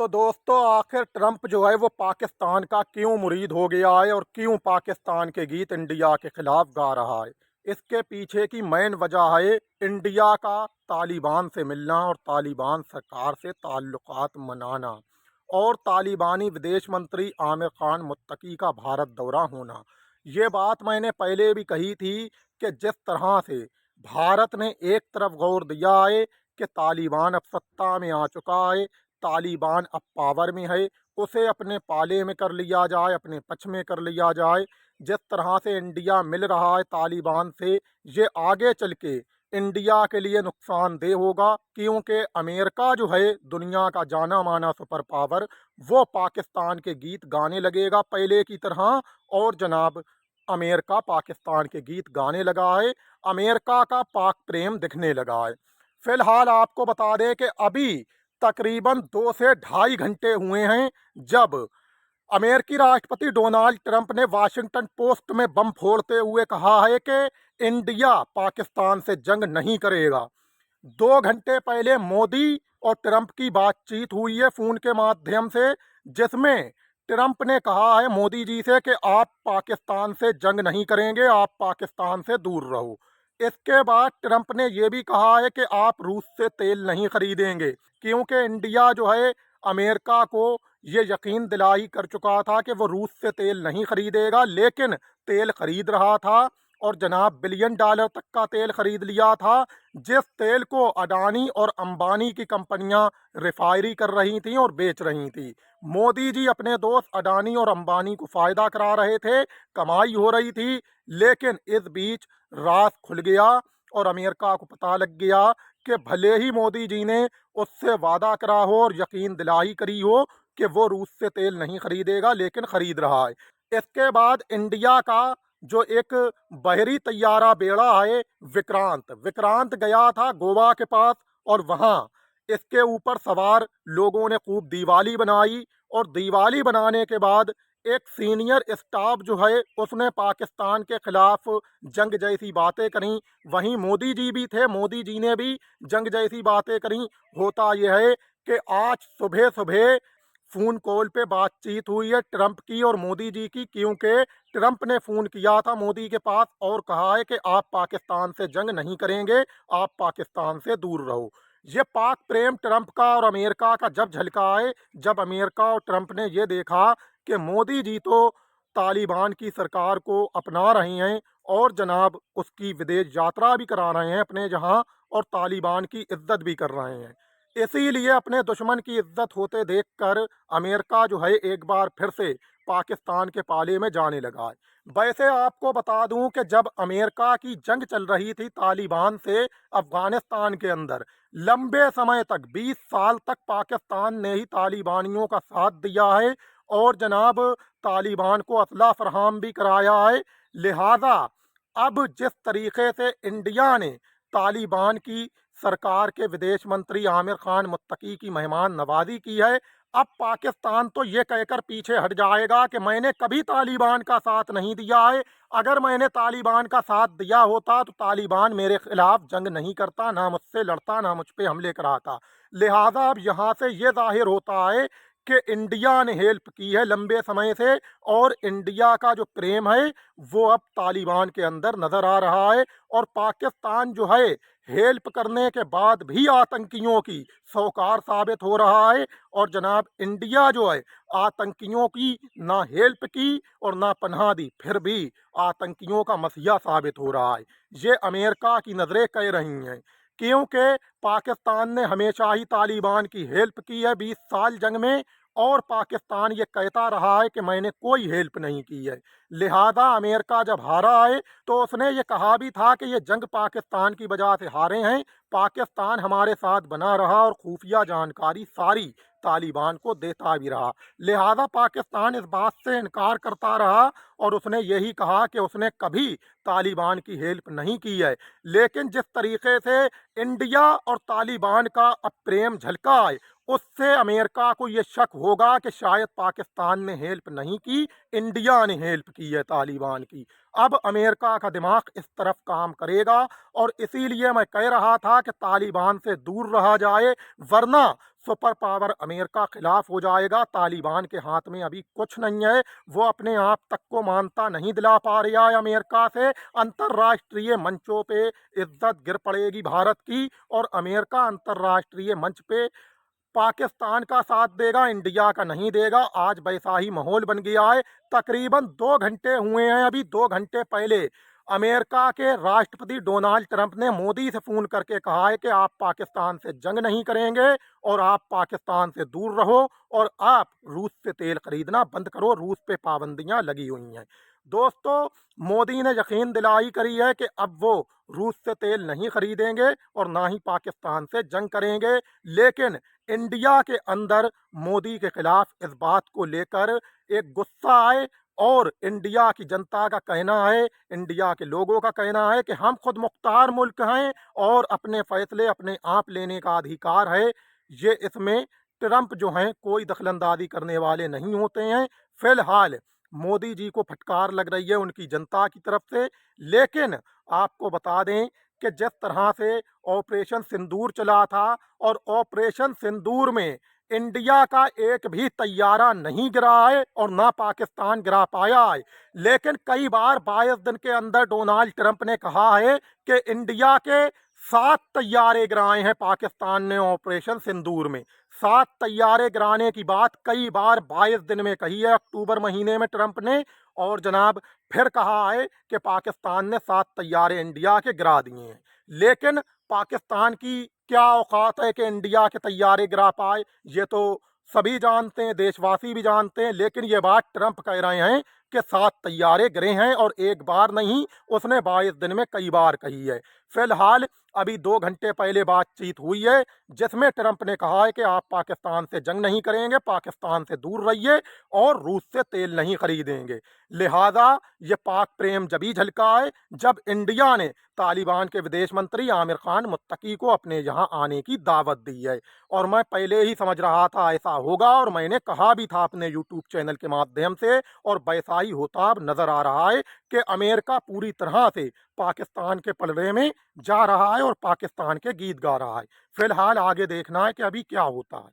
तो दोस्तों आखिर ट्रंप जो है वो पाकिस्तान का क्यों मुरीद हो गया है और क्यों पाकिस्तान के गीत इंडिया के खिलाफ गा रहा है। इसके पीछे की मेन वजह है इंडिया का तालिबान से मिलना और तालिबान सरकार से ताल्लुकात मनाना और तालिबानी विदेश मंत्री आमिर खान मुत्तकी का भारत दौरा होना। ये बात मैंने पहले भी कही थी कि जिस तरह से भारत ने एक तरफ गौर दिया है कि तालिबान अब सत्ता में आ चुका है, तालिबान अब पावर में है, उसे अपने पाले में कर लिया जाए, अपने पक्ष में कर लिया जाए। जिस तरह से इंडिया मिल रहा है तालिबान से, ये आगे चल के इंडिया के लिए नुकसानदेह होगा, क्योंकि अमेरिका जो है दुनिया का जाना माना सुपर पावर, वो पाकिस्तान के गीत गाने लगेगा पहले की तरह। और जनाब अमेरिका पाकिस्तान के गीत गाने लगा है, अमेरिका का पाक प्रेम दिखने लगा है। फिलहाल आपको बता दें कि अभी तकरीबन 2 से ढाई घंटे हुए हैं जब अमेरिकी राष्ट्रपति डोनाल्ड ट्रंप ने वाशिंगटन पोस्ट में बम फोड़ते हुए कहा है कि इंडिया पाकिस्तान से जंग नहीं करेगा। 2 घंटे पहले मोदी और ट्रंप की बातचीत हुई है फ़ोन के माध्यम से, जिसमें ट्रंप ने कहा है मोदी जी से कि आप पाकिस्तान से जंग नहीं करेंगे, आप पाकिस्तान से दूर रहो। इसके बाद ट्रंप ने यह भी कहा है कि आप रूस से तेल नहीं खरीदेंगे, क्योंकि इंडिया जो है अमेरिका को ये यकीन दिलाई कर चुका था कि वो रूस से तेल नहीं खरीदेगा, लेकिन तेल खरीद रहा था और जनाब बिलियन डॉलर तक का तेल खरीद लिया था, जिस तेल को अडानी और अंबानी की कंपनियां रिफाइनरी कर रही थीं और बेच रही थी। मोदी जी अपने दोस्त अडानी और अंबानी को फ़ायदा करा रहे थे, कमाई हो रही थी, लेकिन इस बीच राज खुल गया और अमेरिका को पता लग गया कि भले ही मोदी जी ने उससे वादा करा हो और यकीन दिलाई करी हो कि वो रूस से तेल नहीं खरीदेगा, लेकिन खरीद रहा है। इसके बाद इंडिया का जो एक बहरी तैयारा बेड़ा है विक्रांत विक्रांत गया था गोवा के पास, और वहाँ इसके ऊपर सवार लोगों ने खूब दिवाली बनाई, और दिवाली बनाने के बाद एक सीनियर स्टाफ जो है उसने पाकिस्तान के खिलाफ जंग जैसी बातें करी। वहीं मोदी जी भी थे, मोदी जी ने भी जंग जैसी बातें करी। होता यह है कि आज सुबह सुबह फ़ोन कॉल पे बातचीत हुई है ट्रंप की और मोदी जी की, क्योंकि ट्रंप ने फ़ोन किया था मोदी के पास और कहा है कि आप पाकिस्तान से जंग नहीं करेंगे, आप पाकिस्तान से दूर रहो। ये पाक प्रेम ट्रंप का और अमेरिका का जब झलका है, जब अमेरिका और ट्रंप ने ये देखा कि मोदी जी तो तालिबान की सरकार को अपना रहे हैं और जनाब उसकी विदेश यात्रा भी करा रहे हैं अपने जहां, और तालिबान की इज्जत भी कर रहे हैं। इसीलिए अपने दुश्मन की इज्जत होते देखकर अमेरिका जो है एक बार फिर से पाकिस्तान के पाले में जाने लगा है। वैसे आपको बता दूं कि जब अमेरिका की जंग चल रही थी तालिबान से अफगानिस्तान के अंदर, लंबे समय तक 20 साल तक पाकिस्तान ने ही तालिबानियों का साथ दिया है और जनाब तालिबान को असला फराहम भी कराया है। लिहाजा अब जिस तरीके से इंडिया ने तालिबान की सरकार के विदेश मंत्री आमिर खान मुत्तकी की मेहमान नवाजी की है, अब पाकिस्तान तो ये कहकर पीछे हट जाएगा कि मैंने कभी तालिबान का साथ नहीं दिया है। अगर मैंने तालिबान का साथ दिया होता तो तालिबान मेरे खिलाफ जंग नहीं करता, ना मुझसे लड़ता, ना मुझ पे हमले कराता। लिहाजा अब यहाँ से ये जाहिर होता है कि इंडिया ने हेल्प की है लंबे समय से, और इंडिया का जो प्रेम है वो अब तालिबान के अंदर नज़र आ रहा है। और पाकिस्तान जो है हेल्प करने के बाद भी आतंकियों की सौकार साबित हो रहा है, और जनाब इंडिया जो है आतंकियों की ना हेल्प की और ना पनाह दी, फिर भी आतंकियों का मसीहा साबित हो रहा है। ये अमेरिका की नज़रें कह रही हैं, क्योंकि पाकिस्तान ने हमेशा ही तालिबान की हेल्प की है 20 साल जंग में, और पाकिस्तान ये कहता रहा है कि मैंने कोई हेल्प नहीं की है। लिहाजा अमेरिका जब हारा है तो उसने ये कहा भी था कि ये जंग पाकिस्तान की वजह से हारे हैं, पाकिस्तान हमारे साथ बना रहा और खुफिया जानकारी सारी तालिबान को देता भी रहा। लिहाजा पाकिस्तान इस बात से इनकार करता रहा और उसने यही कहा कि उसने कभी तालिबान की हेल्प नहीं की है। लेकिन जिस तरीके से इंडिया और तालिबान का अब प्रेम झलका है, उससे अमेरिका को ये शक होगा कि शायद पाकिस्तान ने हेल्प नहीं की, इंडिया ने हेल्प की है तालिबान की। अब अमेरिका का दिमाग इस तरफ काम करेगा और इसीलिए मैं कह रहा था कि तालिबान से दूर रहा जाए, वरना सुपर पावर अमेरिका खिलाफ हो जाएगा। तालिबान के हाथ में अभी कुछ नहीं है, वो अपने आप तक को मानता नहीं दिला पा रहा है अमेरिका से। अंतर्राष्ट्रीय मंचों पे इज्जत गिर पड़ेगी भारत की, और अमेरिका अंतर्राष्ट्रीय मंच पे पाकिस्तान का साथ देगा, इंडिया का नहीं देगा। आज वैसा ही माहौल बन गया है। तकरीबन 2 घंटे हुए हैं, अभी 2 घंटे पहले अमेरिका के राष्ट्रपति डोनाल्ड ट्रंप ने मोदी से फोन करके कहा है कि आप पाकिस्तान से जंग नहीं करेंगे और आप पाकिस्तान से दूर रहो और आप रूस से तेल खरीदना बंद करो, रूस पे पाबंदियां लगी हुई हैं। दोस्तों, मोदी ने यकीन दिलाई करी है कि अब वो रूस से तेल नहीं खरीदेंगे और ना ही पाकिस्तान से जंग करेंगे। लेकिन इंडिया के अंदर मोदी के खिलाफ इस बात को लेकर एक गुस्सा है, और इंडिया की जनता का कहना है, इंडिया के लोगों का कहना है कि हम खुद मुख्तार मुल्क हैं और अपने फैसले अपने आप लेने का अधिकार है। ये इसमें ट्रंप जो हैं कोई दखलंदाजी करने वाले नहीं होते हैं। फिलहाल मोदी जी को फटकार लग रही है उनकी जनता की तरफ से। लेकिन आपको बता दें कि जिस तरह से ऑपरेशन सिंदूर चला था, और ऑपरेशन सिंदूर में इंडिया का एक भी तैयारा नहीं गिरा है और ना पाकिस्तान गिरा पाया है। लेकिन कई बार 22 दिन के अंदर डोनाल्ड ट्रंप ने कहा है कि इंडिया के 7 तैयारे गिराए हैं पाकिस्तान ने ऑपरेशन सिंदूर में। 7 तैयारे गिराने की बात कई बार 22 दिन में कही है, अक्टूबर महीने में ट्रंप ने। और जनाब फिर कहा है कि पाकिस्तान ने 7 तैयारे इंडिया के गिरा दिए हैं। लेकिन पाकिस्तान की क्या औकात है कि इंडिया के तैयारे गिरा पाए, ये तो सभी जानते हैं, देशवासी भी जानते हैं। लेकिन ये बात ट्रंप कह रहे हैं कि 7 तैयारे गिरे हैं, और एक बार नहीं, उसने 22 दिन में कई बार कही है। फिलहाल अभी 2 घंटे पहले बातचीत हुई है जिसमें ट्रंप ने कहा है कि आप पाकिस्तान से जंग नहीं करेंगे, पाकिस्तान से दूर रहिए और रूस से तेल नहीं खरीदेंगे। लिहाजा ये पाक प्रेम जभी झलका है जब इंडिया ने तालिबान के विदेश मंत्री आमिर खान मुत्तकी को अपने यहाँ आने की दावत दी है। और मैं पहले ही समझ रहा था ऐसा होगा, और मैंने कहा भी था अपने यूट्यूब चैनल के माध्यम से, और वैसा ही होता अब नजर आ रहा है कि अमेरिका पूरी तरह से पाकिस्तान के पलड़े में जा रहा है और पाकिस्तान के गीत गा रहा है। फिलहाल आगे देखना है कि अभी क्या होता है।